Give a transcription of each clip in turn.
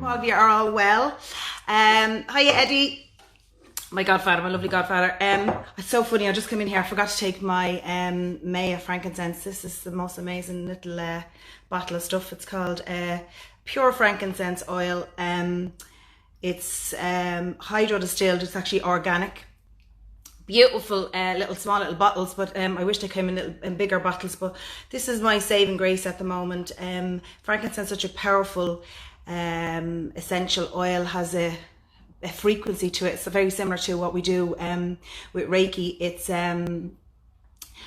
all of you are all well. Hiya Eddie, my godfather, my lovely godfather. It's so funny, I just came in here, I forgot to take my Maya frankincense. This is the most amazing little bottle of stuff. It's called pure frankincense oil. It's hydro distilled, it's actually organic. Beautiful small little bottles, but I wish they came in bigger bottles, but this is my saving grace at the moment. Frankincense, such a powerful essential oil, has a frequency to it. It's very similar to what we do with Reiki. It's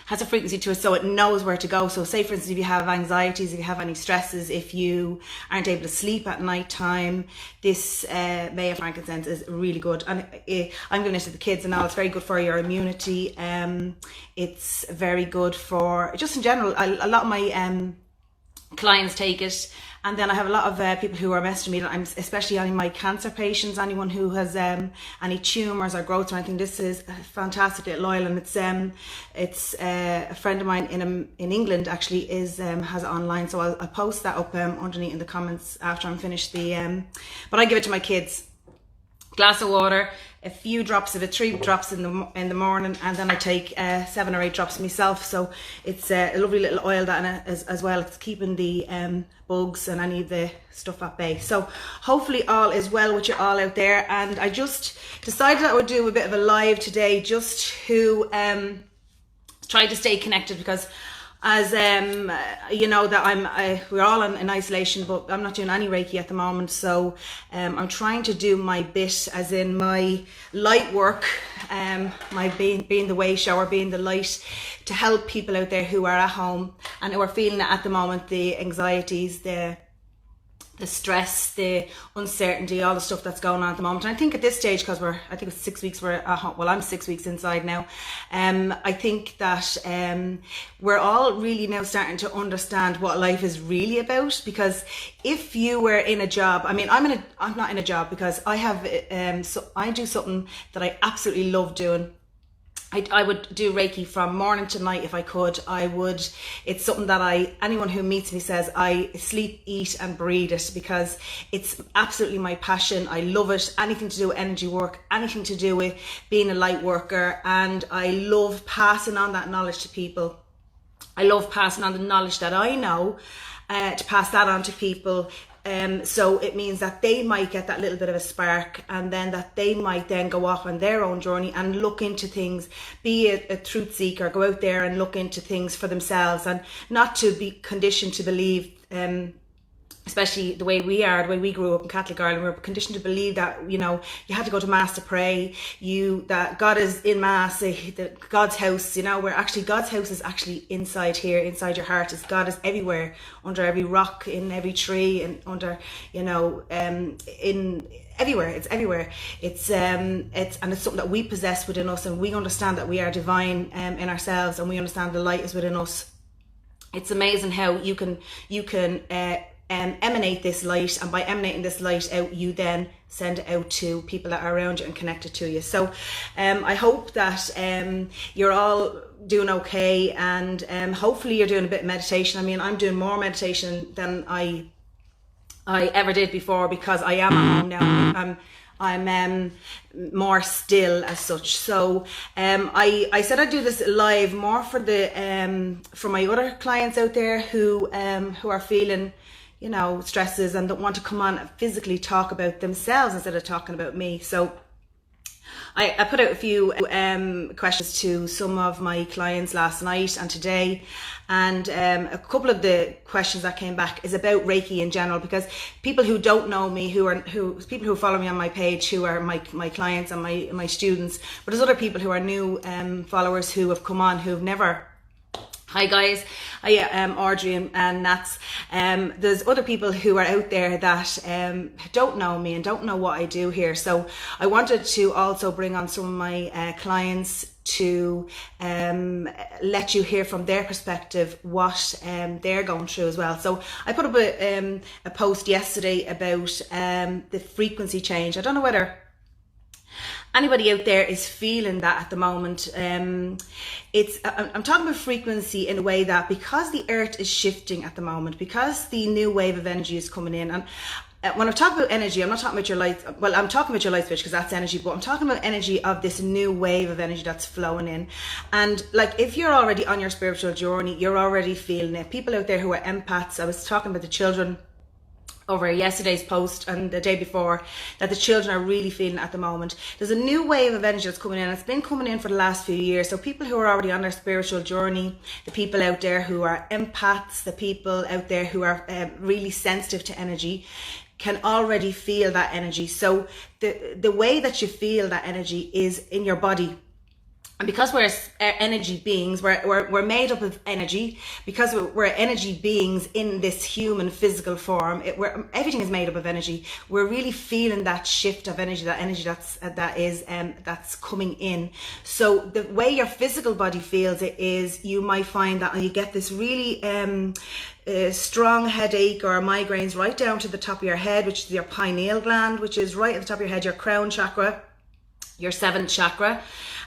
has a frequency to it, so it knows where to go. So say for instance, if you have anxieties, if you have any stresses, if you aren't able to sleep at night time, this Maya frankincense is really good. And I'm giving it to the kids and all. It's very good for your immunity. It's very good for just in general. A lot of my clients take it. And then I have a lot of people who are messaging me, especially on my cancer patients, anyone who has any tumours or growths or anything. This is a fantastic little oil, and it's a friend of mine in England actually has it online, so I'll post that up underneath in the comments after I'm finished the. But I give it to my kids. Glass of water, a few drops of it, 3 drops in the morning, and then I take 7 or 8 drops myself. So it's a lovely little oil that as well. It's keeping the bugs and any of the stuff at bay. So hopefully all is well with you all out there. And I just decided I would do a bit of a live today, just to try to stay connected, because as you know that we're all in isolation, but I'm not doing any Reiki at the moment, so I'm trying to do my bit, as in my light work, my being the way shower, being the light, to help people out there who are at home and who are feeling it at the moment, the anxieties, the stress, the uncertainty, all the stuff that's going on at the moment. And I think at this stage, because I think it's 6 weeks, I'm 6 weeks inside now. I think that we're all really now starting to understand what life is really about. Because if you were in a job, I mean, I'm not in a job because I have, so I do something that I absolutely love doing. I would do Reiki from morning to night if I could. It's something that anyone who meets me says I sleep, eat and breathe it, because it's absolutely my passion. I love it. Anything to do with energy work, anything to do with being a light worker, and I love passing on that knowledge to people. I love passing on the knowledge that I know, to pass that on to people. So it means that they might get that little bit of a spark, and then that they might then go off on their own journey and look into things, be a truth seeker, go out there and look into things for themselves, and not to be conditioned to believe, especially the way we grew up in Catholic Ireland, we were conditioned to believe that, you know, you had to go to mass to pray, that God is in mass, God's house, you know, where actually God's house is actually inside here, inside your heart. God is everywhere, under every rock, in every tree, and under, you know, in everywhere. It's everywhere. It's something that we possess within us, and we understand that we are divine in ourselves, and we understand the light is within us. It's amazing how you can emanate this light, and by emanating this light out, you then send it out to people that are around you and connected to you. So I hope that you're all doing okay, and hopefully you're doing a bit of meditation. I mean, I'm doing more meditation than I ever did before, because I am at home now. I'm more still as such. So I said I'd do this live more for my other clients out there who are feeling, you know, stresses and don't want to come on and physically talk about themselves instead of talking about me. So I put out a few questions to some of my clients last night and today, and a couple of the questions that came back is about Reiki in general, because people who don't know me, people who follow me on my page, who are my clients and my students, but there's other people who are new followers who have come on who've never. Hi guys, Audrey and Nats. There's other people who are out there that don't know me and don't know what I do here. So I wanted to also bring on some of my clients to let you hear from their perspective what they're going through as well. So I put up a post yesterday about the frequency change. I don't know whether anybody out there is feeling that at the moment. I'm talking about frequency in a way that, because the earth is shifting at the moment, because the new wave of energy is coming in, and when I'm talking about energy, I'm not talking about your light. Well, I'm talking about your light switch because that's energy, but I'm talking about energy of this new wave of energy that's flowing in. And like, if you're already on your spiritual journey, you're already feeling it. People out there who are empaths, I was talking about the children over yesterday's post and the day before, that the children are really feeling at the moment. There's a new wave of energy that's coming in. It's been coming in for the last few years. So people who are already on their spiritual journey, the people out there who are empaths, the people out there who are really sensitive to energy, can already feel that energy. So the way that you feel that energy is in your body. And because we're energy beings, we're made up of energy. Because we're energy beings in this human physical form, everything is made up of energy. We're really feeling that shift of energy, that energy that's coming in. So the way your physical body feels it is, you might find that you get this really strong headache or migraines right down to the top of your head, which is your pineal gland, which is right at the top of your head, your crown chakra, your 7th chakra.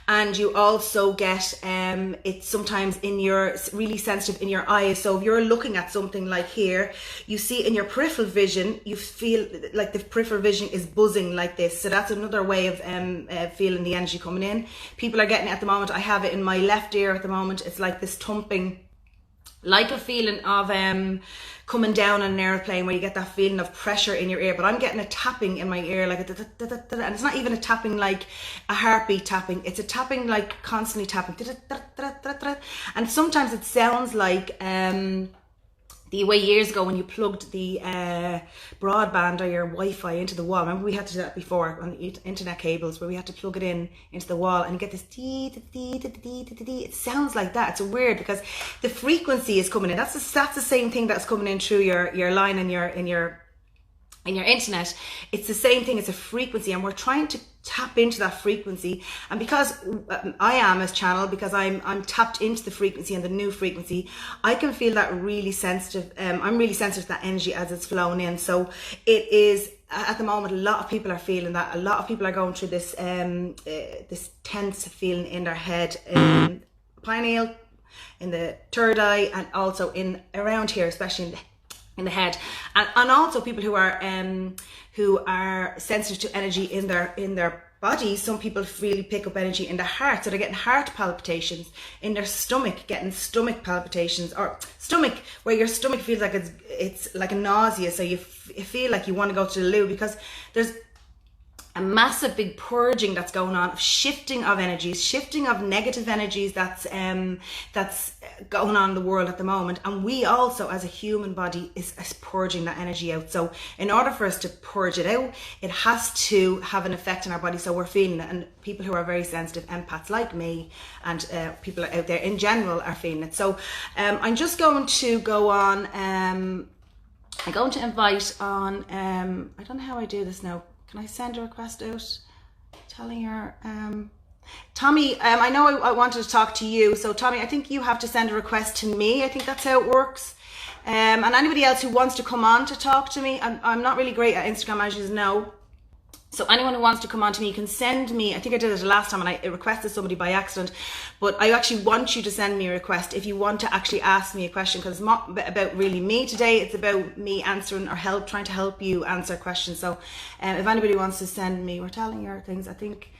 And you also get it's sometimes in your really sensitive in your eyes. So if you're looking at something like here, you see in your peripheral vision, you feel like the peripheral vision is buzzing like this. So that's another way of feeling the energy coming in. People are getting it at the moment. I have it in my left ear at the moment. It's like this thumping, like a feeling of coming down on an airplane, where you get that feeling of pressure in your ear. But I'm getting a tapping in my ear, like and it's not even a tapping like a heartbeat tapping. It's a tapping like constantly tapping, and sometimes it sounds like the way years ago when you plugged the broadband or your Wi-Fi into the wall. Remember, we had to do that before on the internet cables, where we had to plug it in into the wall, and you get this dee, dee, dee, dee, dee, dee, dee. It sounds like that. It's weird because the frequency is coming in. That's the same thing that's coming in through your line in your internet. It's the same thing. It's a frequency, and we're trying to tap into that frequency. And because I am as channel, because I'm tapped into the frequency and the new frequency, I can feel that really sensitive. I'm really sensitive to that energy as it's flowing in. So it is at the moment, a lot of people are feeling that. A lot of people are going through this this tense feeling in their head, pineal, in the third eye, and also in around here, especially in the head, and also people who are sensitive to energy in their bodies. Some people really pick up energy in their heart, so they're getting heart palpitations. In their stomach, getting stomach palpitations, or stomach, where your stomach feels like it's like a nausea, so you feel like you want to go to the loo, because there's a massive big purging that's going on, of shifting of energies, shifting of negative energies that's going on in the world at the moment. And we also, as a human body, is purging that energy out. So in order for us to purge it out, it has to have an effect on our body. So we're feeling it, and people who are very sensitive, empaths like me, and people out there in general are feeling it. So I'm just going to go on, I'm going to invite on, I don't know how I do this now. Can I send a request out telling her, Tommy, I know I wanted to talk to you. So Tommy, I think you have to send a request to me. I think that's how it works. And anybody else who wants to come on to talk to me, I'm not really great at Instagram, as you know. So anyone who wants to come on to me, you can send me, I think I did it the last time and I requested somebody by accident, but I actually want you to send me a request if you want to actually ask me a question, because it's not about really me today, it's about me answering or trying to help you answer questions. So if anybody wants to send me, we're telling her things, I think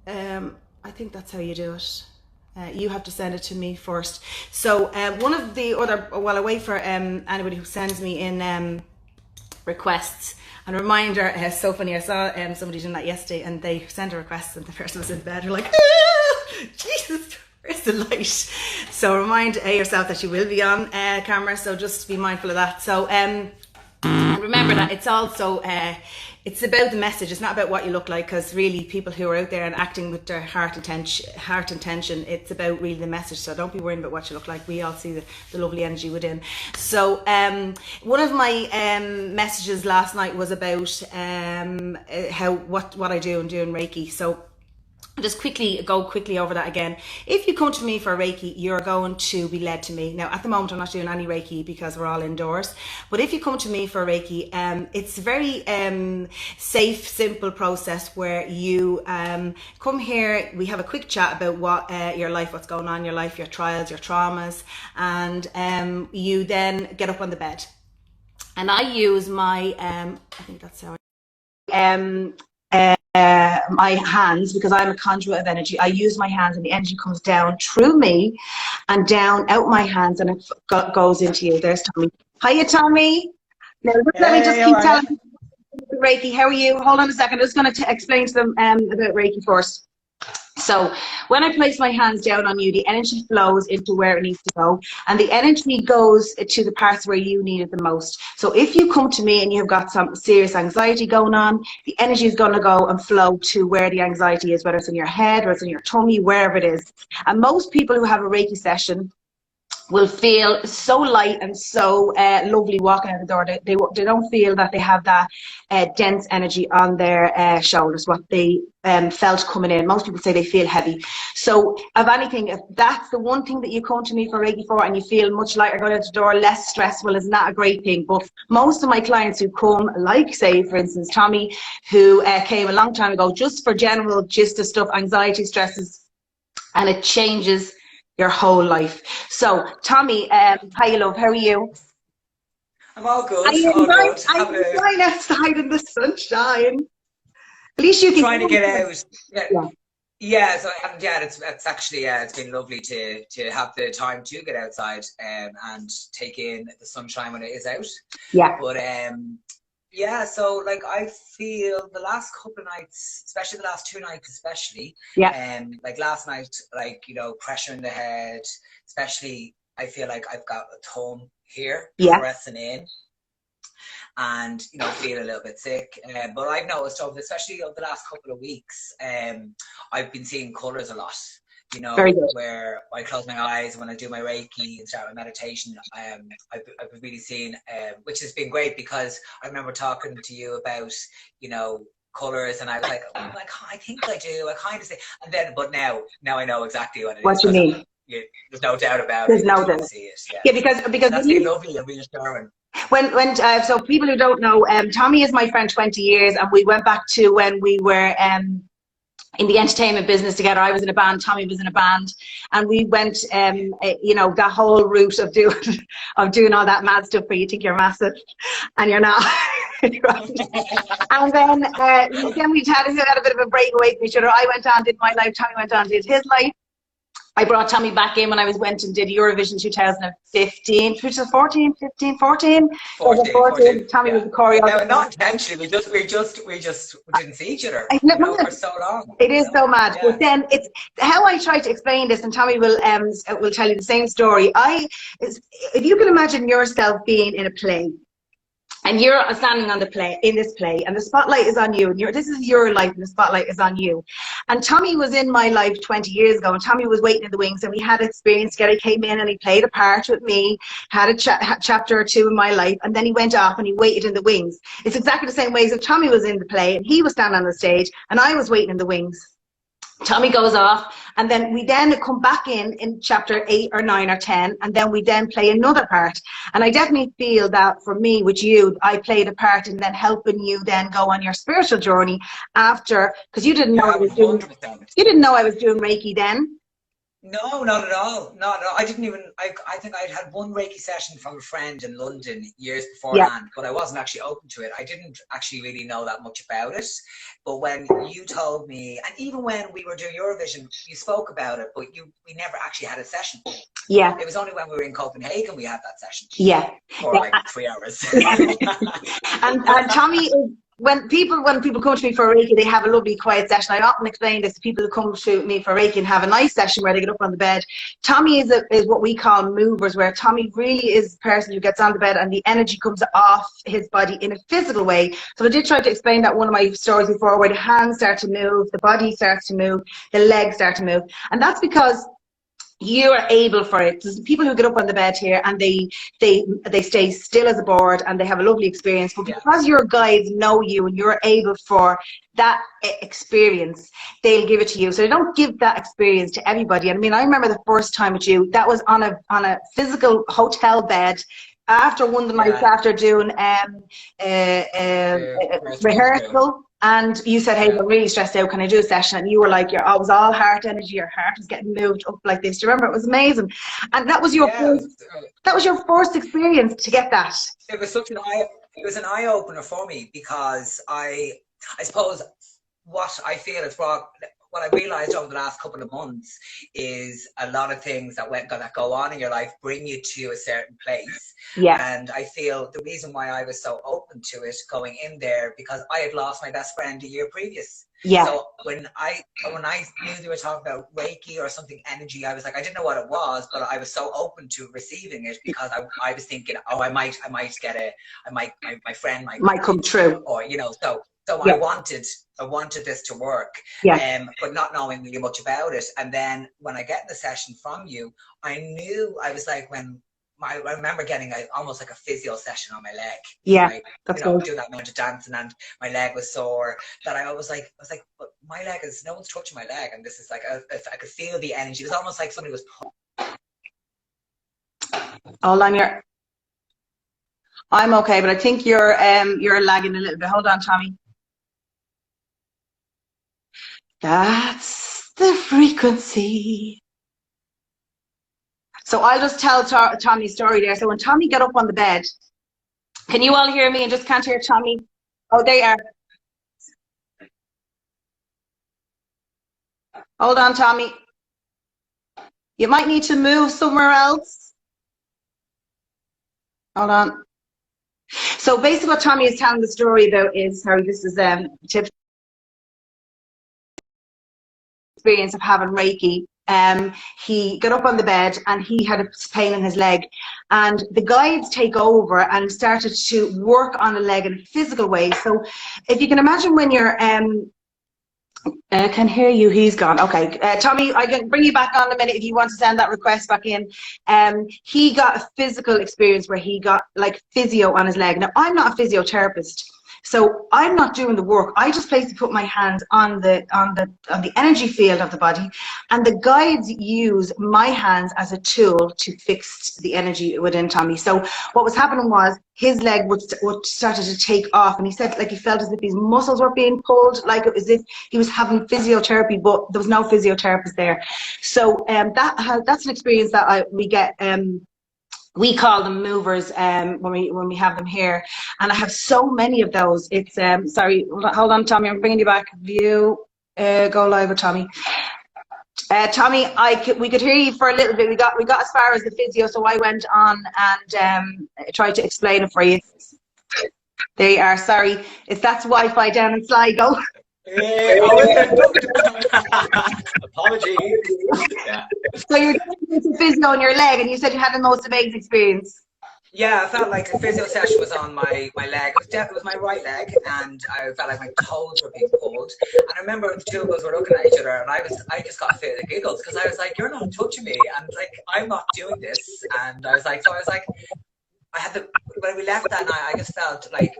that's how you do it. You have to send it to me first. So one of the other, while I wait for anybody who sends me in requests, and a reminder, it's so funny, I saw somebody doing that yesterday, and they sent a request and the person was in bed, they're like, ah, Jesus, where's the light? So remind yourself that you will be on camera, so just be mindful of that. So and remember that it's also, it's about the message, it's not about what you look like, because really people who are out there and acting with their heart intention, it's about really the message. So don't be worrying about what you look like. We all see the lovely energy within. So one of my messages last night was about what I do and doing Reiki. So just go quickly over that again. If you come to me for Reiki, you're going to be led to me. Now, at the moment, I'm not doing any Reiki because we're all indoors. But if you come to me for Reiki, it's a very safe, simple process where you come here. We have a quick chat about what your life, what's going on in your life, your trials, your traumas, and you then get up on the bed. and I use my I think that's how my hands, because I'm a conduit of energy. I use my hands, and the energy comes down through me and down out my hands, and it goes into you. There's Tommy. Hiya, Tommy. Now, let me just keep telling you Reiki. How are you? Hold on a second. I'm just going to explain to them about Reiki first. So when I place my hands down on you, the energy flows into where it needs to go, and the energy goes to the parts where you need it the most. So if you come to me and you've got some serious anxiety going on, the energy is going to go and flow to where the anxiety is, whether it's in your head or it's in your tummy, wherever it is. And most people who have a Reiki session will feel so light and so lovely walking out the door. They don't feel that they have that dense energy on their shoulders, what they felt coming in. Most people say they feel heavy. So if anything, if that's the one thing that you come to me for Reiki for, and you feel much lighter going out the door, less stressful, is not a great thing. But most of my clients who come, like say for instance Tommy, who came a long time ago just for general gist of stuff, anxiety, stresses, and it changes your whole life. So Tommy, hi love, how are you? I'm all good. I'm enjoying outside in the sunshine. At least you can trying to get out. Yeah. Yeah, so it's actually it's been lovely to have the time to get outside and take in the sunshine when it is out. Yeah. But yeah, so like I feel the last couple of nights, especially the last 2 nights especially, like last night, like, you know, pressure in the head, especially I feel like I've got a thumb here pressing in, and, you know, feel a little bit sick. But I've noticed especially over the last couple of weeks, I've been seeing colours a lot. You know, where I close my eyes when I do my Reiki and start my meditation, I've really seen, which has been great, because I remember talking to you about, you know, colours, and I was like, oh, I think I do. I kind of say, and then, but now I know exactly what it is. What you mean? There's no doubt about it. There's no doubt. See it. Yeah, because that's been lovely and reassuring. So people who don't know, Tommy is my friend 20 years, and we went back to when we were in the entertainment business together. I was in a band, Tommy was in a band, and we went, you know, that whole route of doing all that mad stuff where you think you're massive and you're not. And then we had a bit of a break away from each other. I went on, did my life, Tommy went on, did his life. I brought Tommy back in when I went and did Eurovision 2015, which was 14. Tommy was the choreographer. No, not intentionally. We just didn't see each other, you know, for so long. It is so mad. But then it's how I try to explain this, and Tommy will tell you the same story. If you can imagine yourself being in a play, and you're standing on in this play, and the spotlight is on you, and this is your life, and the spotlight is on you. And Tommy was in my life 20 years ago, and Tommy was waiting in the wings, and we had experience together. He came in and he played a part with me, had a chapter or two in my life, and then he went off and he waited in the wings. It's exactly the same way as if Tommy was in the play and he was standing on the stage and I was waiting in the wings. Tommy goes off, and then we come back in chapter 8 or 9 or 10, and then we play another part. And I definitely feel that for me, with you, I played a part in then helping you then go on your spiritual journey after, because you didn't know I was doing Reiki then. No, not at all. Not at all. I didn't even, I think I'd had one Reiki session from a friend in London years beforehand, but I wasn't actually open to it. I didn't actually really know that much about it. But when you told me, and even when we were doing Eurovision, you spoke about it, but we never actually had a session. Yeah. It was only when we were in Copenhagen we had that session. Yeah. For like 3 hours. and Tommy is, when people come to me for Reiki, they have a lovely quiet session. I often explain this to people who come to me for Reiki and have a nice session where they get up on the bed. Tommy is what we call movers, where Tommy really is the person who gets on the bed and the energy comes off his body in a physical way. So I did try to explain that one of my stories before, where the hands start to move, the body starts to move, the legs start to move. And that's because you are able for it. There's people who get up on the bed here and they stay still as a board and they have a lovely experience, but because your guides know you and you're able for that experience, they'll give it to you. So they don't give that experience to everybody. I mean, I remember the first time with you, that was on a physical hotel bed after one of the nights after doing rehearsal. And you said, hey, I'm really stressed out. Can I do a session? And you were like, I was all heart energy. Your heart was getting moved up like this. Do you remember? It was amazing. And that was your first experience to get that. It was an eye opener for me, because I suppose what I feel is what I realized over the last couple of months is a lot of things that go on in your life bring you to a certain place. Yeah. And I feel the reason why I was so open to it going in there, because I had lost my best friend a year previous. Yeah. So when I knew they were talking about Reiki or something energy, I was like, I didn't know what it was, but I was so open to receiving it, because I was thinking, oh, my friend might come true, or So yeah. I wanted this to work, yeah. But not knowing really much about it. And then when I get the session from you, I knew, I was like, I remember getting almost like a physio session on my leg. Yeah, that's good. Doing that amount of dancing, and my leg was sore. That I was like, but my leg is, no one's touching my leg, and this is like, I could feel the energy. It was almost like somebody was. Hold on, I'm okay, but I think you're lagging a little bit. Hold on, Tommy. That's the frequency. So I'll just tell Tommy's story there. So when Tommy got up on the bed, can you all hear me and just can't hear Tommy? Oh, there you are. Hold on, Tommy. You might need to move somewhere else. Hold on. So basically what Tommy is telling the story about is, sorry, this is tip experience of having Reiki. He got up on the bed and he had a pain in his leg, and the guides take over and started to work on the leg in a physical way. So if you can imagine when you're I can hear you, he's gone. Okay, Tommy, I can bring you back on in a minute if you want to send that request back in. He got a physical experience where he got like physio on his leg. Now, I'm not a physiotherapist, so I'm not doing the work. I just basically put my hands on the energy field of the body, and the guides use my hands as a tool to fix the energy within Tommy. So what was happening was his leg would started to take off, and he said like he felt as if his muscles were being pulled, like it was as if he was having physiotherapy, but there was no physiotherapist there. So that's an experience that we get. We call them movers when we have them here, and I have so many of those. It's sorry, hold on, Tommy, I'm bringing you back. View, go live with Tommy. Tommy, we could hear you for a little bit. We got as far as the physio, so I went on and tried to explain it for you. There you are. Sorry, that's Wi-Fi down in Sligo. Apologies. Yeah. So you're doing physio on your leg, and you said you had the most amazing experience. Yeah, I felt like the physio session was on my leg. It was my right leg, and I felt like my toes were being pulled. And I remember the two of us were looking at each other, and I just got a fit of giggles, because I was like, "You're not touching me," and like, I'm not doing this. And I was like, when we left that night, I felt like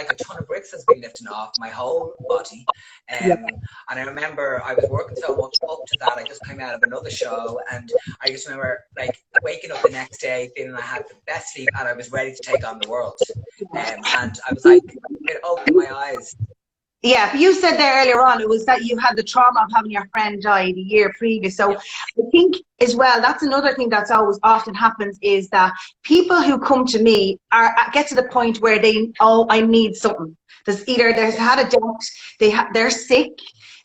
a ton of bricks has been lifted off my whole body. And I remember I was working so much up to that. I just came out of another show, and I just remember like waking up the next day feeling I had the best sleep and I was ready to take on the world. And I was like, it opened my eyes. Yeah, but you said there earlier on, it was that you had the trauma of having your friend die the year previous. So I think as well, that's another thing that's always often happens, is that people who come to me get to the point where I need something. They've had a death, they're sick,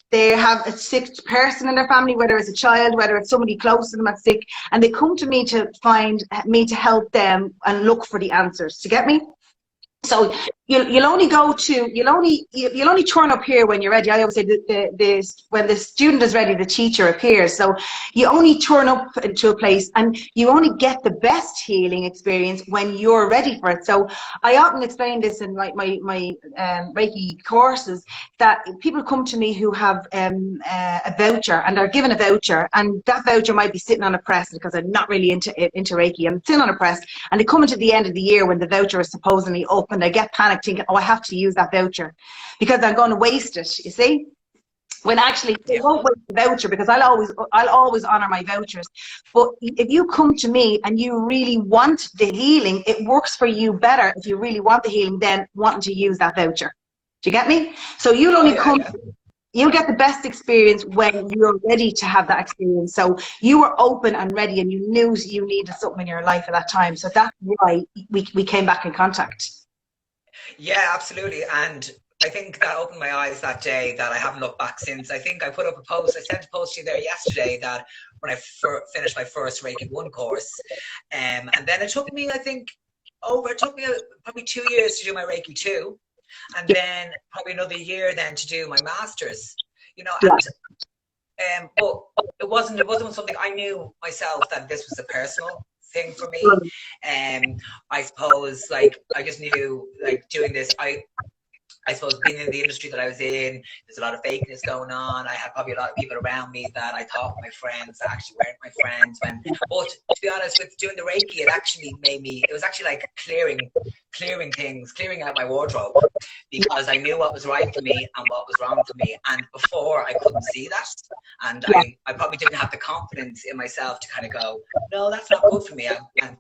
they have a sick person in their family, whether it's a child, whether it's somebody close to them that's sick, and they come to me to find me to help them and look for the answers. Do you get me? So you'll only turn up here when you're ready. I always say when the student is ready, the teacher appears. So you only turn up into a place, and you only get the best healing experience when you're ready for it. So I often explain this in my Reiki courses, that people come to me who have a voucher, and they're given a voucher, and that voucher might be sitting on a press, because I'm not really into Reiki, and it's sitting on a press, and they come into the end of the year when the voucher is supposedly up, and they get panicked thinking, oh, I have to use that voucher because I'm going to waste it, you see? When actually they won't waste the voucher, because I'll always honor my vouchers. But if you come to me and you really want the healing, it works for you better if you really want the healing than wanting to use that voucher. Do you get me? So you'll only come. Yeah. You'll get the best experience when you're ready to have that experience. So you were open and ready, and you knew you needed something in your life at that time. So that's why we came back in contact. Yeah, absolutely. And I think that opened my eyes that day that I haven't looked back since. I think I put up a post, I sent a post to you there yesterday that when I finished my first Reiki 1 course. And then it took me, I think, probably 2 years to do my Reiki 2. And then probably another year then to do my master's, you know, and but it wasn't something I knew myself that this was a personal thing for me. I suppose like I just knew like doing this, I suppose being in the industry that I was in, there's a lot of fakeness going on. I had probably a lot of people around me that I thought were my friends that actually weren't my friends. But to be honest, with doing the Reiki, it actually it was actually like clearing things, clearing out my wardrobe, because I knew what was right for me and what was wrong for me. And before I couldn't see that. And I probably didn't have the confidence in myself to kind of go, no, that's not good for me.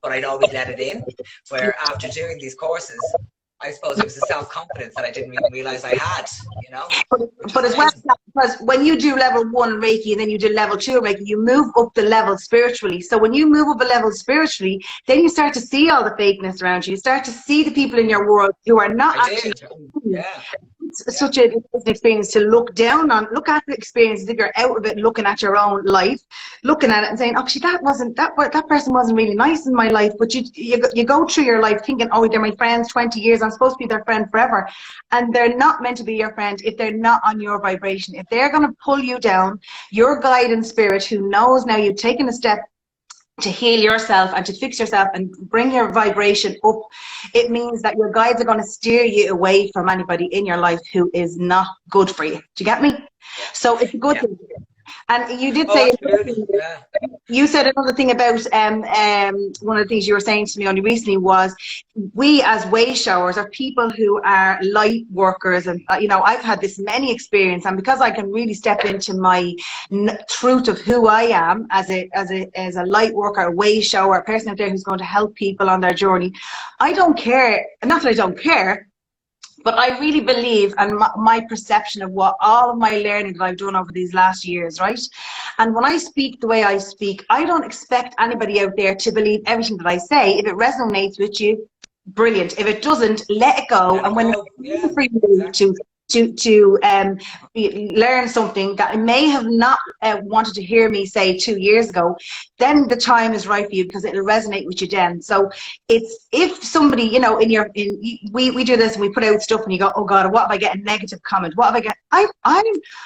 But I'd always let it in. Where after doing these courses, I suppose it was a self-confidence that I didn't even realize I had, you know. But as well, because when you do level 1 Reiki and then you do level 2 Reiki, you move up the level spiritually. So when you move up a level spiritually, then you start to see all the fakeness around you. You start to see the people in your world who are not actually. It's such an experience to look down on, look at the experience, if you're out of it, looking at your own life, looking at it and saying, actually, that person wasn't really nice in my life. But you go through your life thinking, oh, they're my friends 20 years, I'm supposed to be their friend forever. And they're not meant to be your friend if they're not on your vibration. If they're going to pull you down, your guiding spirit who knows now you've taken a step to heal yourself and to fix yourself and bring your vibration up, it means that your guides are going to steer you away from anybody in your life who is not good for you. Do you get me? So it's a good thing. And you did say, you said another thing about one of the things you were saying to me only recently was, we as way showers are people who are light workers, and you know, I've had this many experience, and because I can really step into my truth of who I am as a light worker, a way shower, a person out there who's going to help people on their journey, I don't care, not that I don't care, but I really believe, and my perception of what all of my learning that I've done over these last years, right? And when I speak the way I speak, I don't expect anybody out there to believe everything that I say. If it resonates with you, brilliant. If it doesn't, let it go. And when it's for you to learn something that I may have not wanted to hear me say 2 years ago, then the time is right for you, because it'll resonate with you then. So it's, if somebody, you know, we do this and we put out stuff and you go, oh God, what if I get a negative comment? What if I get, I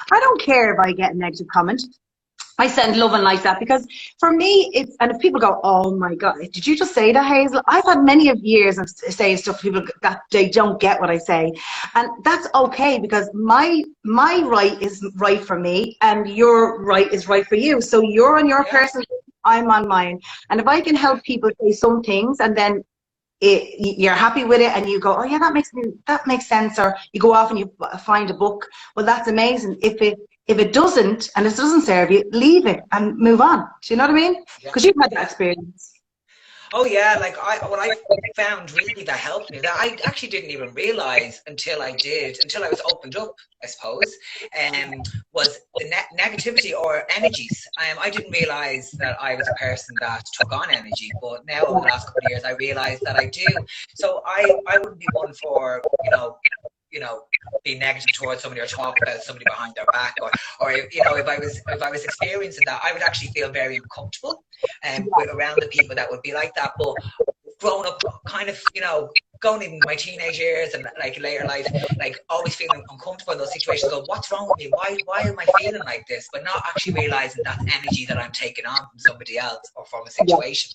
don't care if I get a negative comment. I send love and like that, because for me, it's, and if people go, oh my God, did you just say that, Hazel? I've had many of years of saying stuff to people that they don't get what I say. And that's okay, because my right is right for me and your right is right for you. So you're on your person, I'm on mine. And if I can help people say some things and then you're happy with it and you go, oh yeah, that makes sense, or you go off and you find a book, well, that's amazing. If it doesn't, and it doesn't serve you, leave it and move on. Do you know what I mean? Because you've had that experience. Oh yeah, like what I found really that helped me, that I actually didn't even realize until I was opened up, I suppose, was the negativity or energies. I didn't realize that I was a person that took on energy, but now over the last couple of years, I realized that I do. So I wouldn't be one for, you know, be negative towards somebody or talk about somebody behind their back, or you know, if I was experiencing that, I would actually feel very uncomfortable around the people that would be like that. But growing up, kind of, you know, going in my teenage years and like later life, like always feeling uncomfortable in those situations, go, what's wrong with me? Why am I feeling like this? But not actually realizing that's energy that I'm taking on from somebody else or from a situation.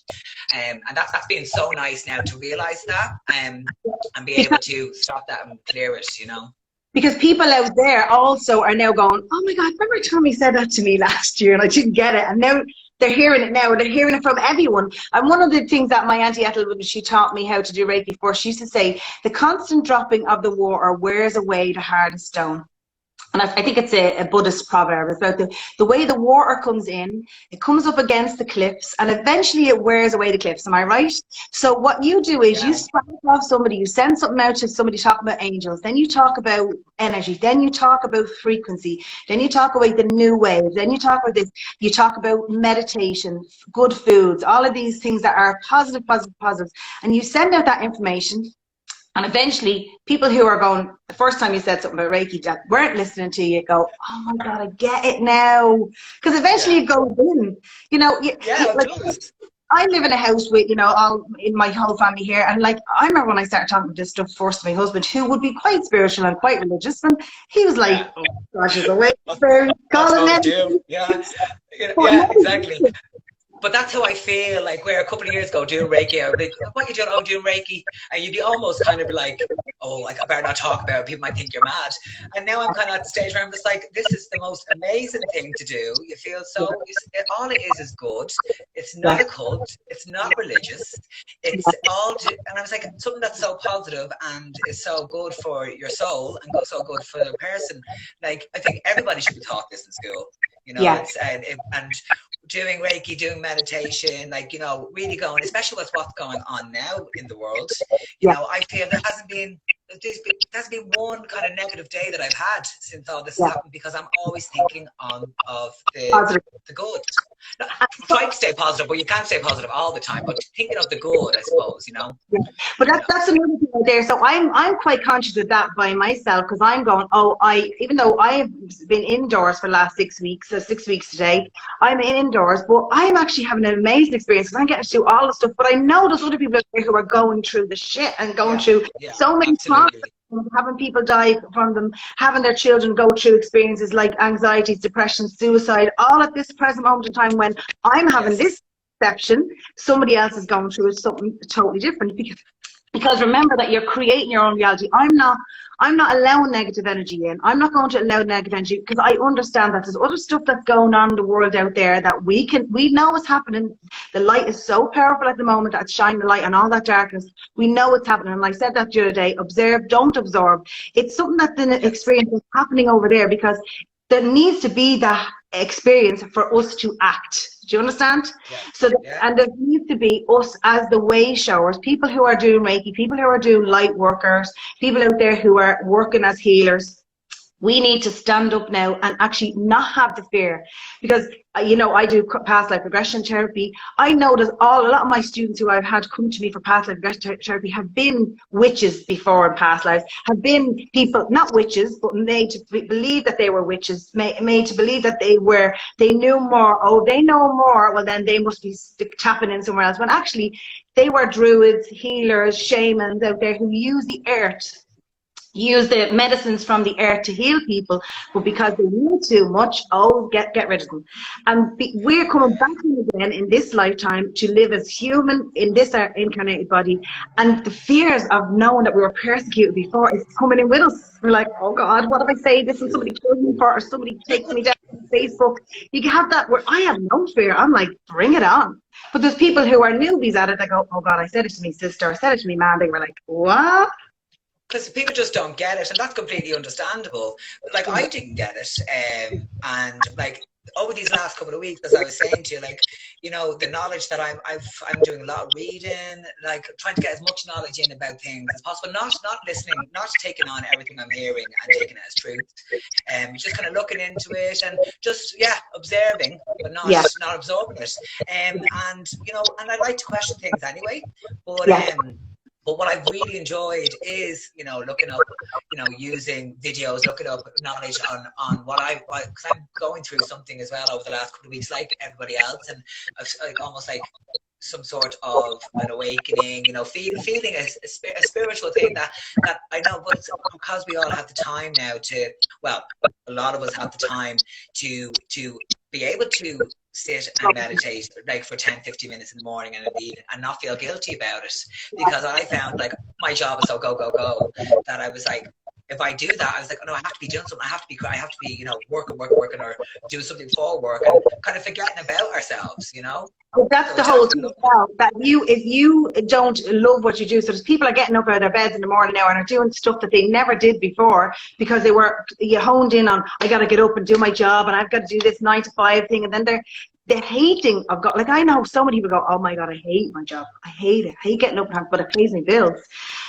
And that's been so nice now to realize that and be able to stop that and clear it, you know. Because people out there also are now going, oh my God, remember Tommy said that to me last year and I didn't get it. And now they're hearing it now. They're hearing it from everyone. And one of the things that my Auntie Ethel, when she taught me how to do Reiki for, she used to say, the constant dropping of the water wears away the hardest stone. And I think it's a Buddhist proverb about the way the water comes in, it comes up against the cliffs and eventually it wears away the cliffs. Am I right? So what you do is you spark off somebody, you send something out to somebody talking about angels, then you talk about energy, then you talk about frequency, then you talk about the new wave, then you talk about this, you talk about meditation, good foods, all of these things that are positive, positive, positives. And you send out that information. And eventually, people who are going, the first time you said something about Reiki that weren't listening to you, go, oh my God, I get it now. Because eventually it goes in. You know, like, I live in a house with, you know, all in my whole family here. And like, I remember when I started talking about this stuff first to my husband, who would be quite spiritual and quite religious. And he was like, oh gosh, it's a way yeah, exactly. But that's how I feel, like, where a couple of years ago doing Reiki, I would be, what are you doing? Oh, doing Reiki. And you'd be almost kind of like, oh, like, I better not talk about it. People might think you're mad. And now I'm kind of at the stage where I'm just like, this is the most amazing thing to do. You feel so, all it is good. It's not a cult. It's not religious. It's all, and I was like, something that's so positive and is so good for your soul and so good for the person. Like, I think everybody should be taught this in school. You know, it's, and doing Reiki, doing meditation, like, you know, really going, especially with what's going on now in the world. You know, I feel there hasn't been one kind of negative day that I've had since all this happened, because I'm always thinking of the good. Try to stay positive, but you can't stay positive all the time, but thinking of the good, I suppose, you know. But that's another thing right there. So I'm quite conscious of that by myself, because I'm going, even though I've been indoors for the last 6 weeks, so 6 weeks today, I'm indoors, but I'm actually having an amazing experience because I'm getting to do all the stuff. But I know there's other people out there who are going through the shit and going through so many problems, having people die from them, having their children go through experiences like anxieties, depression, suicide, all at this present moment in time when I'm having this perception, somebody else is going through something totally different. Because remember that you're creating your own reality. I'm not allowing negative energy in. I'm not going to allow negative energy, because I understand that there's other stuff that's going on in the world out there that we know what's happening. The light is so powerful at the moment that it's shining the light on all that darkness. We know what's happening. And I said that the other day, observe, don't absorb. It's something that the experience is happening over there, because there needs to be that experience for us to act. Do you understand? And there needs to be us as the way showers, people who are doing Reiki, people who are doing light workers, people out there who are working as healers. We need to stand up now and actually not have the fear, because you know, I do past life regression therapy. I know that a lot of my students who I've had come to me for past life regression therapy have been witches before in past lives, have been people, not witches, but made to believe that they were witches, made to believe that they knew more. Oh, they know more, well then they must be tapping in somewhere else, when actually they were druids, healers, shamans out there who use the earth, use the medicines from the earth to heal people, but because they knew too much, get rid of them. And we're coming back again in this lifetime to live as human in this incarnated body, and the fears of knowing that we were persecuted before is coming in with us. We're like, oh God, what if I say this and somebody kills me for it, or somebody takes me down on Facebook? You can have that where I have no fear. I'm like, bring it on. But there's people who are newbies at it that go, oh God, I said it to me sister, I said it to me man. They were like, what? Because people just don't get it, and that's completely understandable. Like, I didn't get it, and like over these last couple of weeks, as I was saying to you, like, you know, the knowledge that I'm doing a lot of reading, like trying to get as much knowledge in about things as possible, not listening, not taking on everything I'm hearing and taking it as truth, just kind of looking into it and just observing, but not absorbing it, and you know, and I like to question things anyway, but what I've really enjoyed is, you know, looking up, you know, using videos, looking up knowledge on what because I'm going through something as well over the last couple of weeks, like everybody else, and like almost like some sort of an awakening, you know, feeling a spiritual thing that I know, but because we all have the time now a lot of us have the time to be able to sit and meditate like for 10-15 minutes in the morning and in the evening and not feel guilty about it, because I found like my job is so go that I was like, if I do that, I was like, oh no, I have to be doing something. I have to be, you know, working, or doing something for work, and kind of forgetting about ourselves, you know. But that's So the whole thing as well, that if you don't love what you do, so there's people are getting up out of their beds in the morning now and are doing stuff that they never did before because you honed in on, I got to get up and do my job and I've got to do this 9 to 5 thing, and then the hating of God. Like, I know so many people go, oh my God, I hate my job. I hate it. I hate getting up, but it pays me bills.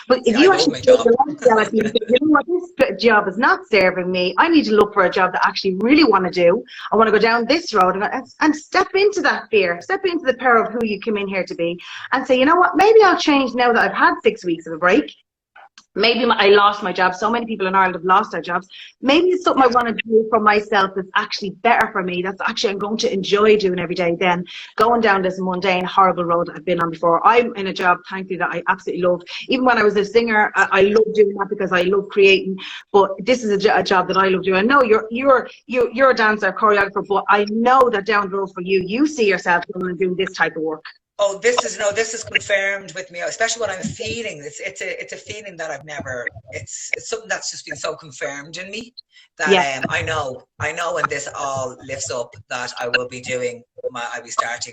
But if you actually take the reality and say, you know what, this job is not serving me. I need to look for a job that I actually really want to do. I want to go down this road, and step into that fear. Step into the power of who you come in here to be, and say, you know what, maybe I'll change now that I've had 6 weeks of a break. Maybe I lost my job. So many people in Ireland have lost their jobs. Maybe it's something I want to do for myself that's actually better for me. That's actually I'm going to enjoy doing every day, than going down this mundane, horrible road that I've been on before. I'm in a job, thankfully, that I absolutely love. Even when I was a singer, I love doing that because I love creating. But this is a job that I love doing. I know you're a dancer, a choreographer, but I know that down the road for you, you see yourself going and doing this type of work. Oh, this is confirmed with me, especially what I'm feeling. It's a feeling that I've never. It's something that's just been so confirmed in me that I know when this all lifts up that I'll be starting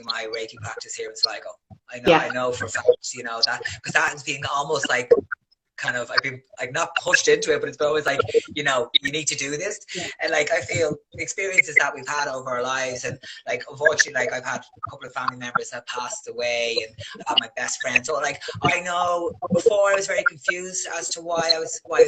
my Reiki practice here in Sligo. I know for a fact, you know, that because that has been almost like kind of, I've been like not pushed into it, but it's always like, you know, you need to do this. And like, I feel the experiences that we've had over our lives, and like, unfortunately, like I've had a couple of family members that passed away, and I've had my best friend. So like, I know before I was very confused as to why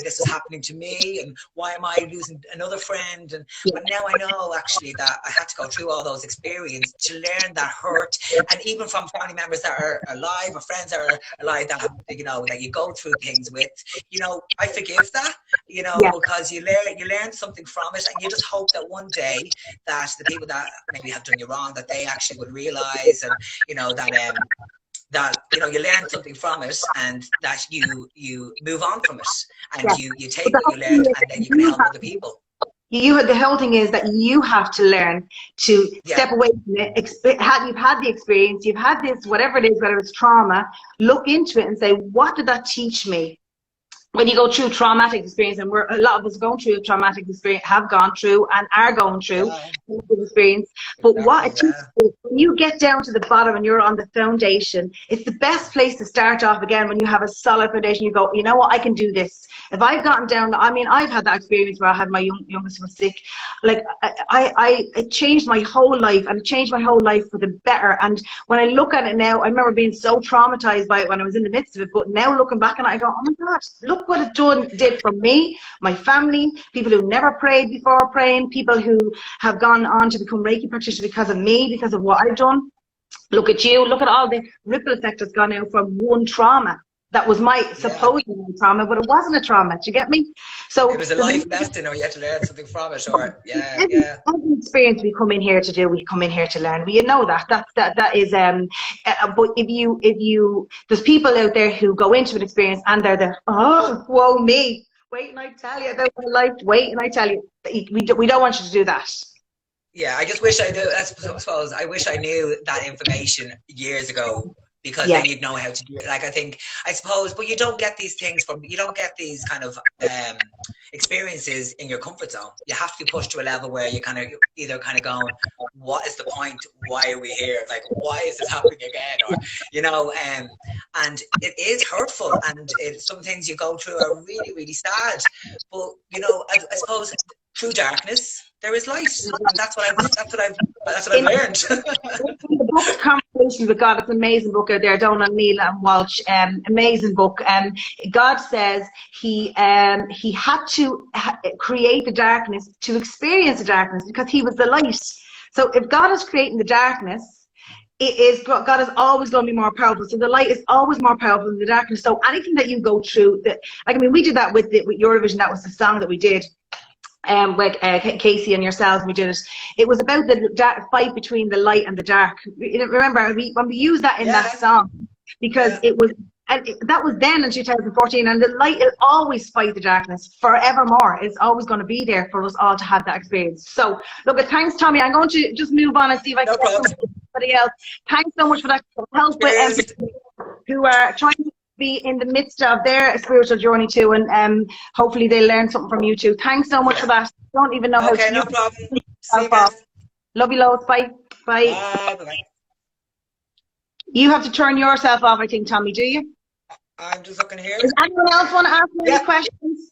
this was happening to me, and why am I losing another friend. But now I know actually that I had to go through all those experiences to learn that hurt. And even from family members that are alive, or friends that are alive that have, you know, that you go through things with, you know, I forgive that, you know, because you learn something from it, and you just hope that one day that the people that maybe have done you wrong, that they actually would realize, and you know, that you know, you learn something from it, and that you move on from it, and you take what you learned, and then you can help other people. The whole thing is that you have to learn to step away from it. You've had the experience, you've had this, whatever it is, whether it's trauma, look into it and say, what did that teach me? When you go through traumatic experience, and a lot of us going through a traumatic experience, have gone through and are going through experience. But what it teaches you, when you get down to the bottom and you're on the foundation, it's the best place to start off again. When you have a solid foundation, you go, you know what, I can do this. If I've gotten down, I mean, I've had that experience where I had my youngest was sick. Like, it changed my whole life, and it changed my whole life for the better. And when I look at it now, I remember being so traumatized by it when I was in the midst of it. But now looking back on it, I go, oh my God, look what it did for me, my family, people who never prayed before praying, people who have gone on to become Reiki practitioners because of me, because of what I've done. Look at you, look at all the ripple effect that's gone out from one trauma. That was my supposed trauma, but it wasn't a trauma. Do you get me? So it was a life lesson, or you had to learn something from it, or every experience we come in here to do, we come in here to learn. But you know that is but if you there's people out there who go into an experience and they're the, oh, whoa me, wait and I tell you about my life, wait and I tell you, we don't want you to do that. Yeah, I just wish I knew. I suppose I wish I knew that information years ago, because then you'd know how to do it. Like, I suppose, but you don't get these things you don't get these kind of experiences in your comfort zone. You have to be pushed to a level where you either going, what is the point? Why are we here? Like, why is this happening again? Or, you know, and it is hurtful, and some things you go through are really, really sad. But, you know, I suppose through darkness there is light, and that's what I've learned. The book Conversations with God, it's an amazing book out there, Donald Neil and Walsh, amazing book. God says he had to create the darkness to experience the darkness, because he was the light. So if God is creating the darkness, God is always going to be more powerful. So the light is always more powerful than the darkness. So anything that you go through, we did that with Eurovision. That was the song that we did. With Kasey and yourselves, we did it. It was about the fight between the light and the dark. Remember, when we used that in that song, because it was, and that was then in 2014. And the light will always fight the darkness forevermore. It's always going to be there for us all to have that experience. So, look, thanks, Tommy. I'm going to just move on and see if I can get somebody else. Thanks so much for that help with who are trying to be in the midst of their spiritual journey too, and hopefully they learn something from you too. Thanks so much for that. I don't even know how to. Okay, no problem. See you guys. Love you loads. Bye. Bye. Bye. Bye. You have to turn yourself off, I think, Tommy. Do you? I'm just looking here. Does anyone else want to ask me any questions?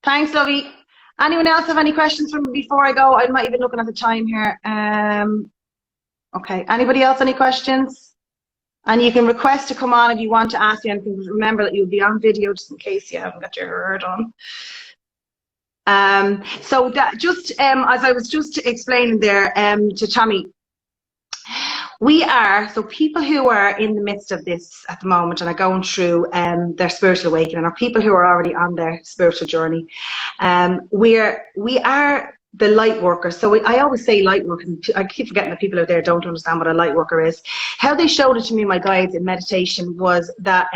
Thanks, Lovey. Anyone else have any questions from me before I go? I'm not even looking at the time here. Okay. Anybody else any questions? And you can request to come on if you want to ask me anything. Remember that you'll be on video just in case you haven't got your heard on. So that just as I was just explaining there to Tommy, we are, so people who are in the midst of this at the moment and are going through their spiritual awakening, or people who are already on their spiritual journey, we are the light workers. So I always say light workers. I keep forgetting that people out there don't understand what a light worker is. How they showed it to me, my guides in meditation, was that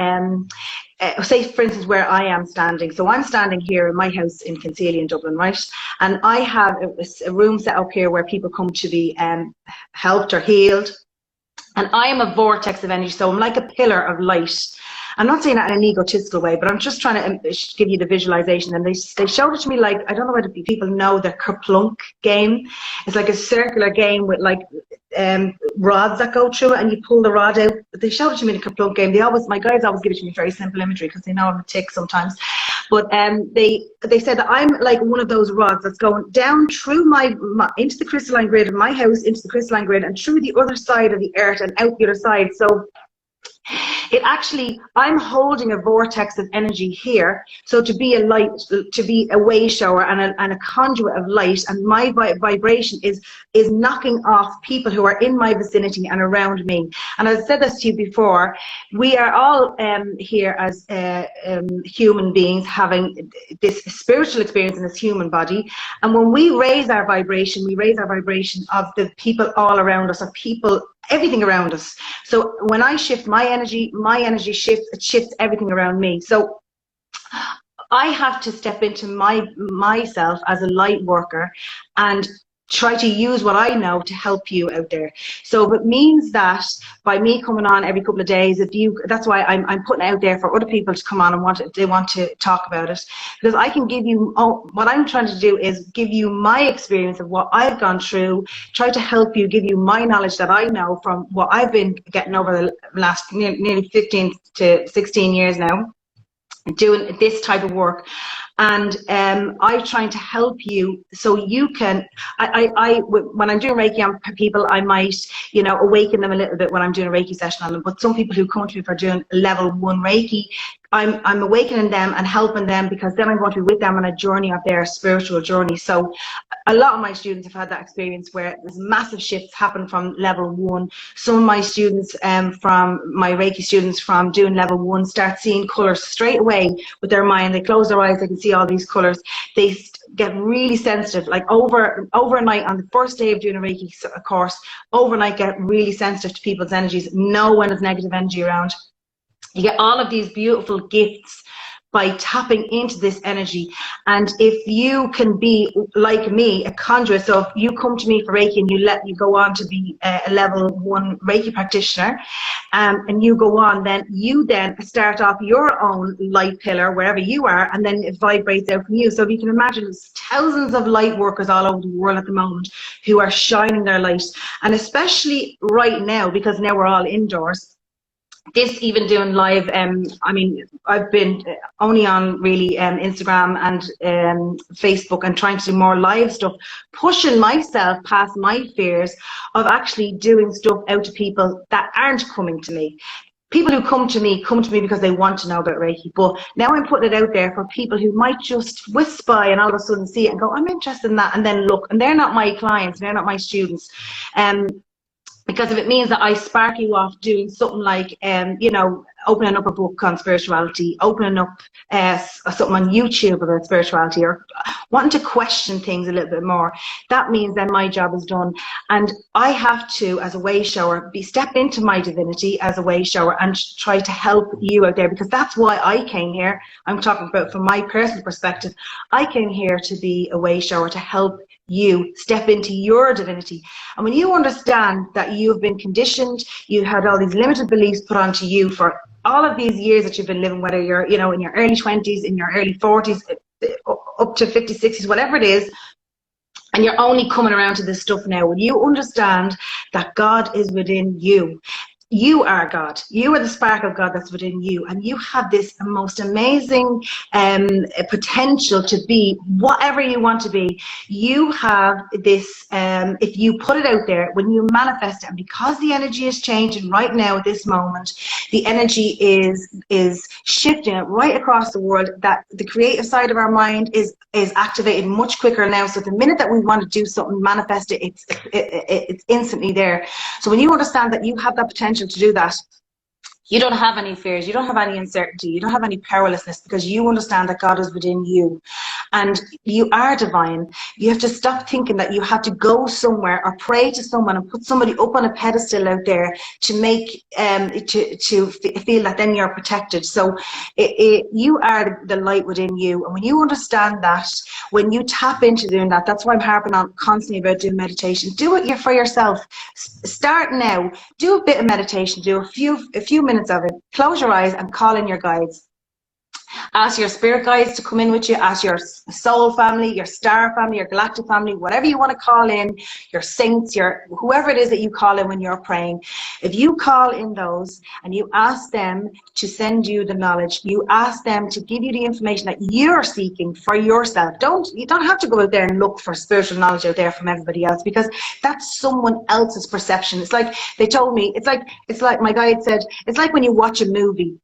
say for instance where I am standing. So I'm standing here in my house in Can-Linn in Dublin, right? And I have a room set up here where people come to be helped or healed. And I am a vortex of energy, so I'm like a pillar of light. I'm not saying that in an egotistical way, but I'm just trying to give you the visualization. And they showed it to me like, I don't know whether people know the kerplunk game. It's like a circular game with like rods that go through it, and you pull the rod out. But they showed it to me in the kerplunk game. My guys always give it to me very simple imagery because they know I'm a tick sometimes. But they said that I'm like one of those rods that's going down through into the crystalline grid of my house, into the crystalline grid, and through the other side of the earth and out the other side. So it actually, I'm holding a vortex of energy here. So to be a light, to be a wave shower and a conduit of light, and my vibration is knocking off people who are in my vicinity and around me. And I've said this to you before, we are all here as human beings having this spiritual experience in this human body. And when we raise our vibration of the people all around us, of people, everything around us. So when I shift my energy shifts, it shifts everything around me. So I have to step into myself as a light worker and try to use what I know to help you out there. So it means that by me coming on every couple of days, that's why I'm putting out there for other people to come on and they want to talk about it, because I can give you, what I'm trying to do is give you my experience of what I've gone through, try to help you, give you my knowledge that I know from what I've been getting over the last nearly 15 to 16 years now, doing this type of work. And I'm trying to help you so you can, when I'm doing Reiki on people, I might, awaken them a little bit when I'm doing a Reiki session on them. But some people who come to me for doing level 1 Reiki, I'm awakening them and helping them, because then I'm going to be with them on a journey of their spiritual journey. So a lot of my students have had that experience where there's massive shifts happen from level 1. Some of my students, from my Reiki students from doing level 1, start seeing colours straight away with their mind. They close their eyes, they can see all these colours. They get really sensitive, like overnight on the first day of doing a Reiki course, overnight get really sensitive to people's energies, know when there's negative energy around. You get all of these beautiful gifts by tapping into this energy. And if you can be like me, a conduit, so if you come to me for Reiki and you go on to be a level 1 Reiki practitioner, and you go on, then you then start off your own light pillar wherever you are, and then it vibrates out from you. So if you can imagine, there's thousands of light workers all over the world at the moment who are shining their light. And especially right now, because now we're all indoors, this even doing live, I mean, I've been only on really Instagram and Facebook, and trying to do more live stuff, pushing myself past my fears of actually doing stuff out to people that aren't coming to me. People who come to me because they want to know about Reiki. But now I'm putting it out there for people who might just whisk by and all of a sudden see it and go, I'm interested in that, and then look, and they're not my clients, they're not my students. Because if it means that I spark you off doing something like, opening up a book on spirituality, opening up something on YouTube about spirituality, or wanting to question things a little bit more, that means then my job is done. And I have to, as a way shower, step into my divinity as a way shower and try to help you out there, because that's why I came here. I'm talking about from my personal perspective. I came here to be a way shower, to help you step into your divinity. And when you understand that you've been conditioned, you had all these limited beliefs put onto you for all of these years that you've been living, whether you're, you know, in your early 20s, in your early 40s, up to 50s, 60s, whatever it is, and you're only coming around to this stuff now, when you understand that God is within you, you are God. You are the spark of God that's within you, and you have this most amazing potential to be whatever you want to be. You have this, if you put it out there, when you manifest it, and because the energy is changing right now at this moment, the energy is shifting right across the world, that the creative side of our mind is activated much quicker now. So the minute that we want to do something, manifest it, it's instantly there. So when you understand that you have that potential to do that, you don't have any fears, you don't have any uncertainty, you don't have any powerlessness, because you understand that God is within you and you are divine. You have to stop thinking that you have to go somewhere or pray to someone and put somebody up on a pedestal out there to make to feel that then you're protected. So you are the light within you, and when you understand that, when you tap into doing that, that's why I'm harping on constantly about doing meditation. Do it for yourself. Start now. Do a bit of meditation. Do a few minutes of it. Close your eyes and call in your guides. Ask your spirit guides to come in with you. Ask your soul family, your star family, your galactic family, whatever you want to call in, your saints, your whoever it is that you call in when you're praying. If you call in those and you ask them to send you the knowledge, you ask them to give you the information that you're seeking for yourself. You don't have to go out there and look for spiritual knowledge out there from everybody else, because that's someone else's perception. It's like they told me, it's like my guide said, it's like when you watch a movie.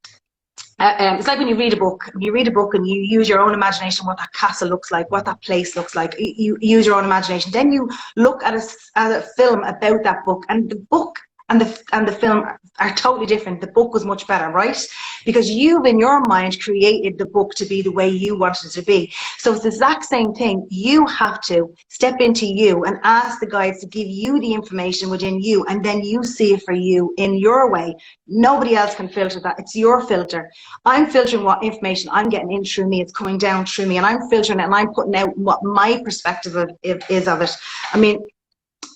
It's like when you read a book. You read a book and you use your own imagination what that castle looks like, what that place looks like. You use your own imagination. Then you look at a film about that book, and the book and the film are totally different. The book was much better, right? Because you, in your mind, created the book to be the way you wanted it to be. So it's the exact same thing. You have to step into you and ask the guides to give you the information within you, and then you see it for you in your way. Nobody else can filter that. It's your filter. I'm filtering what information I'm getting in through me. It's coming down through me, and I'm filtering it, and I'm putting out what my perspective is of it. I mean,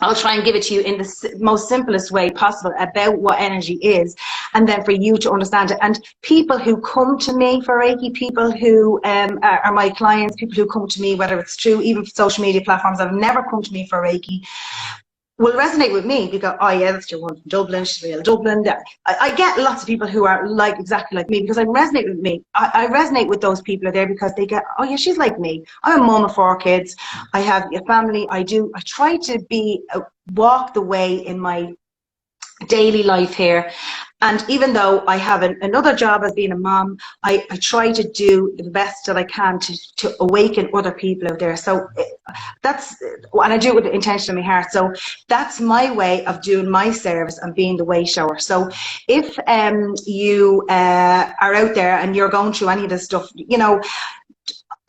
I'll try and give it to you in the most simplest way possible about what energy is, and then for you to understand it. And people who come to me for Reiki, people who are my clients, people who come to me, whether it's through even social media platforms that have never come to me for Reiki, will resonate with me because, oh yeah, that's your one from Dublin, she's real Dublin. I get lots of people who are exactly like me because I resonate with me. I resonate with those people are there because they get, oh yeah, she's like me. I'm a mom of 4 kids. I have a family. I try to walk the way in my daily life here. And even though I have another job as being a mom, I try to do the best that I can to awaken other people out there. So and I do it with the intention in my heart. So that's my way of doing my service and being the way shower. So if you are out there and you're going through any of this stuff, you know,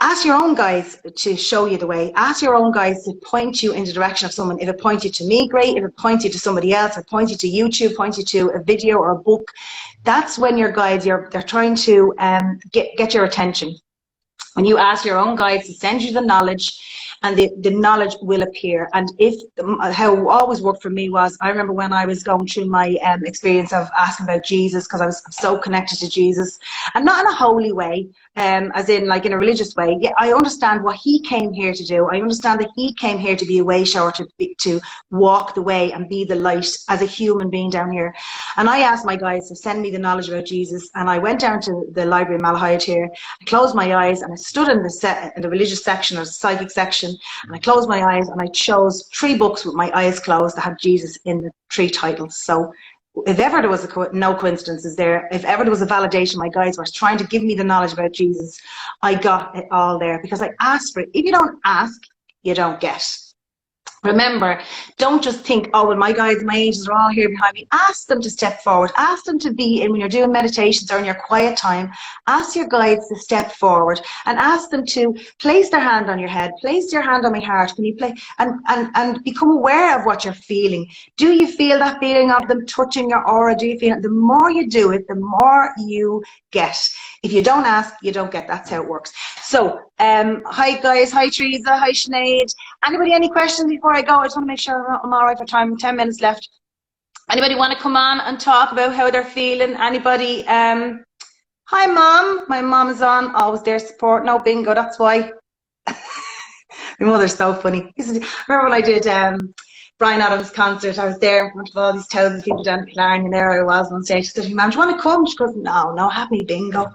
ask your own guides to show you the way. Ask your own guides to point you in the direction of someone. If it points you to me, great. If it points you to somebody else, if it points you to YouTube, points you to a video or a book, that's when your guides, they're trying to get your attention. When you ask your own guides to send you the knowledge, and the knowledge will appear. And how it always worked for me was, I remember when I was going through my experience of asking about Jesus, because I was so connected to Jesus, and not in a holy way, as in like in a religious way. Yeah, I understand what he came here to do. I understand that he came here to be a way shower, to walk the way and be the light as a human being down here. And I asked my guides to send me the knowledge about Jesus, and I went down to the library in Malahide here. I closed my eyes and I stood in the religious section or the psychic section, and I closed my eyes and I chose 3 books with my eyes closed that had Jesus in the 3 titles. So if ever there was no coincidences there, if ever there was a validation, my guides were trying to give me the knowledge about Jesus, I got it all there because I asked for it. If you don't ask, you don't get. Remember, don't just think, oh, well, my guides, my angels are all here behind me. Ask them to step forward. Ask them to be in when you're doing meditations or in your quiet time. Ask your guides to step forward and ask them to place their hand on your head, place your hand on my heart. Can you play and become aware of what you're feeling? Do you feel that feeling of them touching your aura? Do you feel it? The more you do it, the more you get. If you don't ask, you don't get. That's how it works. So, hi guys, hi Teresa, hi Sinead. Anybody, any questions before I go? I just want to make sure I'm all right for time. 10 minutes left. Anybody want to come on and talk about how they're feeling? Anybody? Hi, Mom. My mom is on. Always there support. No bingo. That's why. My mother's so funny. Remember when I did Brian Adams' concert? I was there in front of all these thousands of people down the Killarney, and there I was on stage. She said, Mom, do you want to come? She goes, no, happy bingo.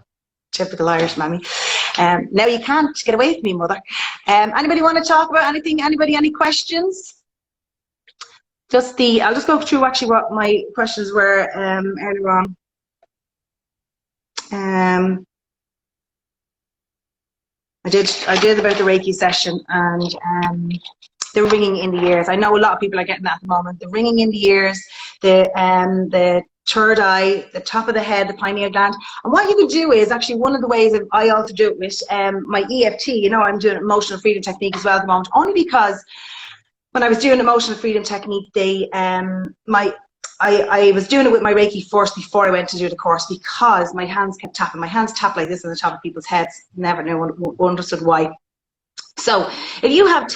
Typical Irish mammy. Now you can't get away from me, Mother. Anybody want to talk about anything? Anybody, any questions? I'll just go through actually what my questions were earlier on. I did about the Reiki session and the ringing in the ears. I know a lot of people are getting that at the moment. The ringing in the ears, the third eye, the top of the head, the pineal gland. And what you can do is actually one of the ways that I also do it with my EFT. You know, I'm doing emotional freedom technique as well at the moment, only because when I was doing emotional freedom technique, I was doing it with my Reiki first before I went to do the course, because my hands kept tapping. My hands tap like this on the top of people's heads. Never understood why. So if you have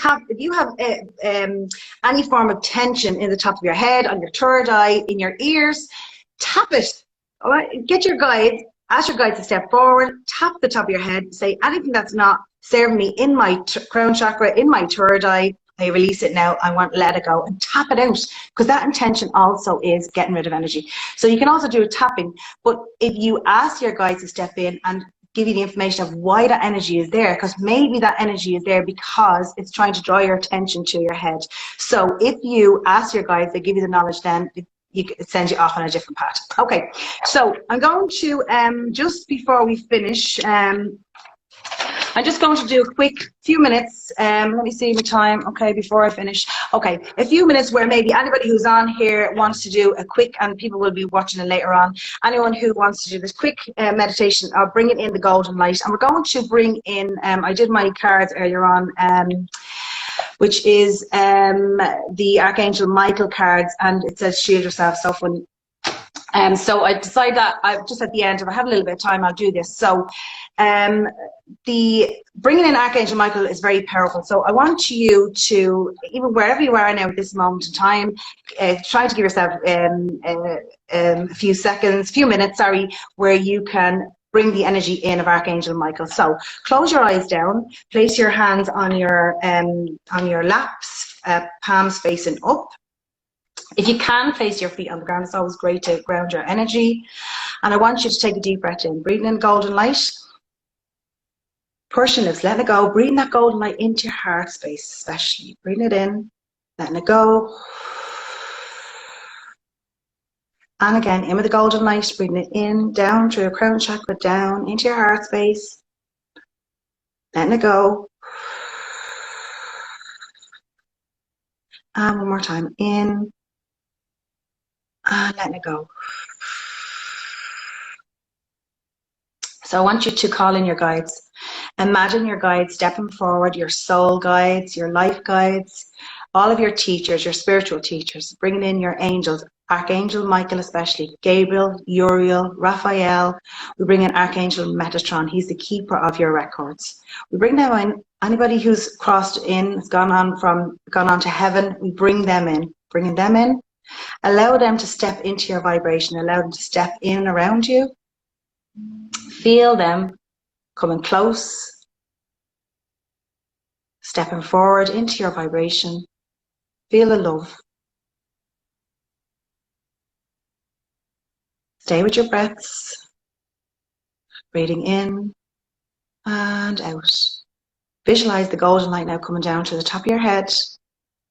any form of tension in the top of your head, on your third eye, in your ears, tap it. All right? Get your guides. Ask your guides to step forward. Tap the top of your head. Say anything that's not serving me in my crown chakra, in my third eye. I release it now. I want to let it go, and tap it out, because that intention also is getting rid of energy. So you can also do a tapping, but if you ask your guides to step in and give you the information of why that energy is there, because maybe that energy is there because it's trying to draw your attention to your head. So if you ask your guides, they give you the knowledge, then it sends you off on a different path. Okay, so I'm going to, just before we finish, I'm just going to do a quick few minutes. Let me see my time. Okay, before I finish. Okay, a few minutes where maybe anybody who's on here wants to do a quick, and people will be watching it later on. Anyone who wants to do this quick meditation, I'll bring it in the golden light, and we're going to bring in. I did my cards earlier on, which is the Archangel Michael cards, and it says "Shield yourself." So funny. So I decided that just at the end, if I have a little bit of time, I'll do this. So the bringing in Archangel Michael is very powerful. So I want you to, even wherever you are now at this moment in time, try to give yourself a few minutes, where you can bring the energy in of Archangel Michael. So close your eyes down, place your hands on your laps, palms facing up. If you can, place your feet on the ground. It's always great to ground your energy. And I want you to take a deep breath in. Breathing in golden light. Pushing lips, letting it go. Breathing that golden light into your heart space, especially. Breathing it in, letting it go. And again, in with the golden light, breathing it in, down through your crown chakra, down into your heart space. Letting it go. And one more time, in. And letting it go. So I want you to call in your guides. Imagine your guides stepping forward, your soul guides, your life guides, all of your teachers, your spiritual teachers, bringing in your angels, Archangel Michael especially, Gabriel, Uriel, Raphael. We bring in Archangel Metatron. He's the keeper of your records. We bring them in. Anybody who's crossed in, has gone on to heaven, we bring them in. Bringing them in. Allow them to step into your vibration. Allow them to step in and around you. Feel them coming close, stepping forward into your vibration. Feel the love. Stay with your breaths, breathing in and out. Visualize the golden light now coming down to the top of your head,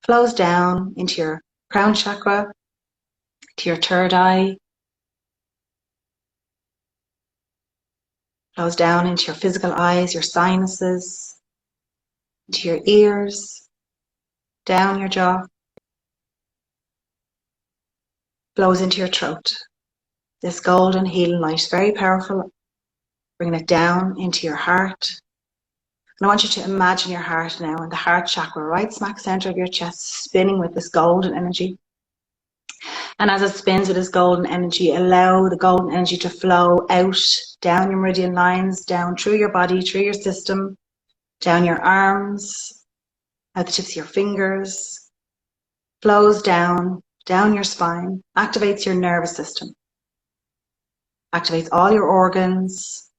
flows down into your crown chakra, to your third eye, flows down into your physical eyes, your sinuses, into your ears, down your jaw, flows into your throat. This golden healing light, very powerful, bringing it down into your heart. And I want you to imagine your heart now and the heart chakra, right smack center of your chest, spinning with this golden energy. And as it spins with this golden energy, allow the golden energy to flow out, down your meridian lines, down through your body, through your system, down your arms, out the tips of your fingers, flows down down your spine, activates your nervous system, activates all your organs,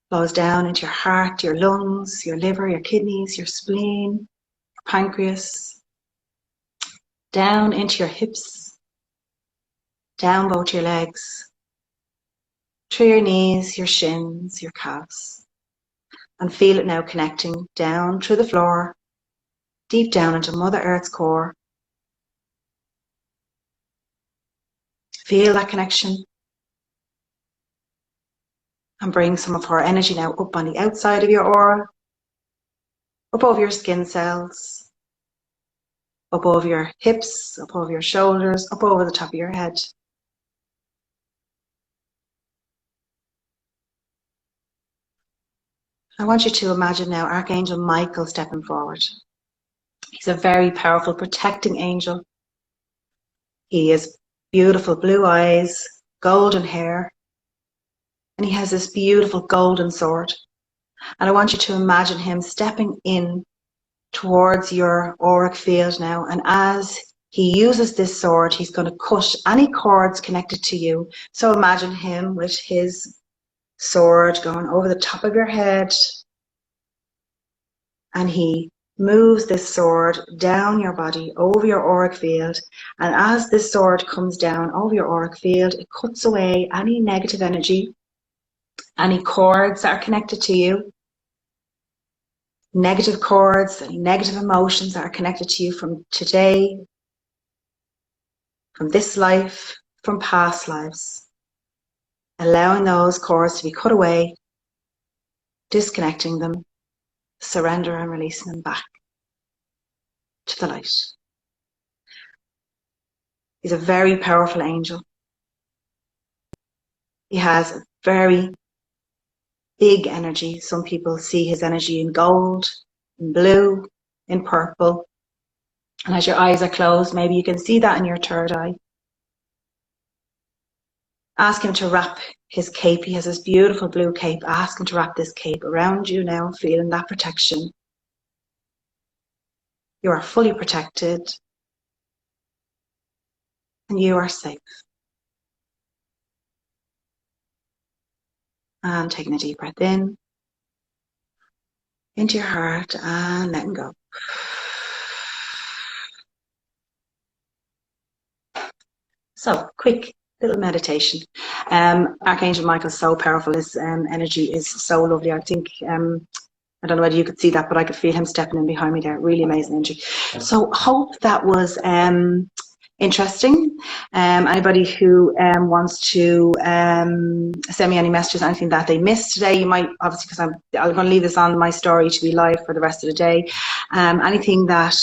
flows down into your heart, your lungs, your liver, your kidneys, your spleen, your pancreas, down into your hips, down both your legs, through your knees, your shins, your calves. And feel it now connecting down through the floor, deep down into Mother Earth's core. Feel that connection. And bring some of her energy now up on the outside of your aura, up over your skin cells, up over your hips, up over your shoulders, up over the top of your head. I want you to imagine now Archangel Michael stepping forward. He's a very powerful protecting angel. He has beautiful blue eyes, golden hair, and he has this beautiful golden sword. And I want you to imagine him stepping in towards your auric field now. And as he uses this sword, he's going to cut any cords connected to you. So imagine him with his sword going over the top of your head. And he moves this sword down your body, over your auric field. And as this sword comes down over your auric field, it cuts away any negative energy, any cords that are connected to you, negative cords, any negative emotions that are connected to you from today, from this life, from past lives. Allowing those cords to be cut away, disconnecting them, surrender and releasing them back to the light. He's a very powerful angel. He has a very big energy. Some people see his energy in gold, in blue, in purple. And as your eyes are closed, maybe you can see that in your third eye. Ask him to wrap his cape. He has this beautiful blue cape. Ask him to wrap this cape around you now, feeling that protection. You are fully protected. And you are safe. And taking a deep breath in, into your heart, and letting go. So, quick little meditation. Archangel Michael is so powerful. His energy is so lovely. I think, I don't know whether you could see that, but I could feel him stepping in behind me there. Really amazing energy. So, hope that was interesting. Anybody who wants to send me any messages, anything that they missed today, you might, obviously, because I'm going to leave this on my story to be live for the rest of the day. Anything that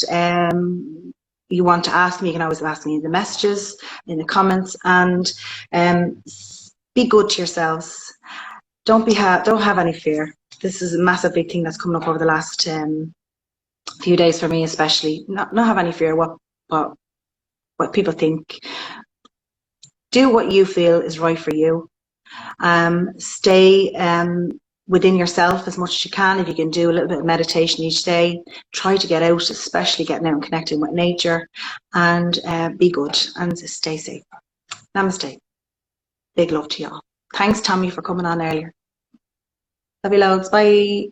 you want to ask me, you can always ask me in the messages, in the comments, and be good to yourselves. Don't have any fear. This is a massive big thing that's coming up over the last few days for me, especially. Not have any fear what people think. Do what you feel is right for you. Stay within yourself as much as you can. If you can do a little bit of meditation each day, try to get out, especially getting out and connecting with nature, and be good and stay safe. Namaste. Big love to y'all. Thanks, Tommy, for coming on earlier. Love you loads. Bye.